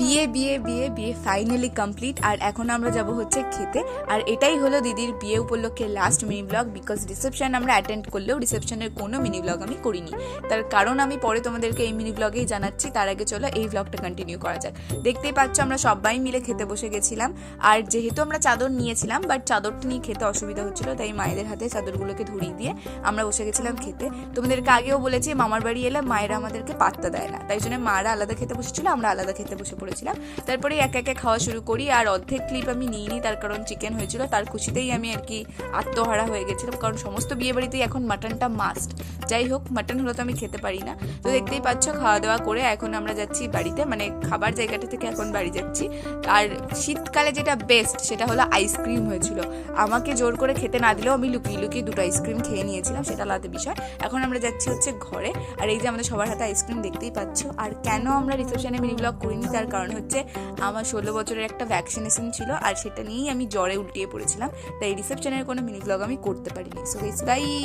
বিয়ে বিয়ে বিয়ে বিয়ে ফাইনালি কমপ্লিট। আর এখন আমরা যাব হচ্ছে খেতে। আর এটাই হলো দিদির বিয়ে উপলক্ষে last mini blog, because reception আমরা অ্যাটেন্ড করলেও রিসেপশনের কোনো মিনি ব্লগ আমি করিনি। তার কারণ আমি পরে তোমাদেরকে এই মিনি ব্লগেই জানাচ্ছি। তার আগে চলো এই ব্লগটা কন্টিনিউ করা যাক। দেখতেই পাচ্ছ আমরা সবাই মিলে খেতে বসে গেছিলাম। আর যেহেতু আমরা চাদর নিয়েছিলাম, বাট চাদরটা নিয়ে খেতে অসুবিধা হচ্ছিল, তাই মায়েদের হাতে চাদরগুলোকে ধরিয়ে দিয়ে আমরা বসে গেছিলাম খেতে। তোমাদেরকে আগেও বলেছি মামার বাড়ি এলে মায়েরা আমাদেরকে পাত্তা দেয় না, তাই জন্য মারা আলাদা খেতে বসেছিল, আমরা আলাদা খেতে বসে পড়েছিলাম। তারপরে একে একে খাওয়া শুরু করি। আর অর্ধেক ক্লিপ আমি নিইনি, তার কারণ চিকেন হয়েছিল, তার খুশিতেই আমি আর কি আত্মহারা হয়ে গেছিলাম, কারণ সমস্ত বিয়ে বাড়িতেই এখন মাটনটা মাস্ট। যাই হোক, মাটন হলো তো আমি খেতে পারি না। তো দেখতেই পাচ্ছ খাওয়া দাওয়া করে এখন আমরা যাচ্ছি বাড়িতে, মানে খাবার জায়গাটা থেকে এখন বাড়ি যাচ্ছি। আর শীতকালে যেটা বেস্ট সেটা হলো আইসক্রিম হয়েছিল। আমাকে জোর করে খেতে না দিলেও আমি লুকিয়ে লুকিয়ে দুটো আইসক্রিম খেয়ে নিয়েছিলাম, সেটা আলাদা বিষয়। এখন আমরা যাচ্ছি হচ্ছে ঘরে। আর এই যে আমাদের সবার হাতে আইসক্রিম দেখতেই পাচ্ছ। আর কেন আমরা রিসেপশনে মিনি ব্লগ করিনি তার কারণ হচ্ছে আমার 16 বছরের একটা ভ্যাকসিনেশন ছিল, আর সেটা নিয়েই আমি জ্বরে উল্টিয়ে পড়েছিলাম, তাই রিসেপশনের কোনো মিনি ব্লগ আমি করতে পারিনি। So guys, by.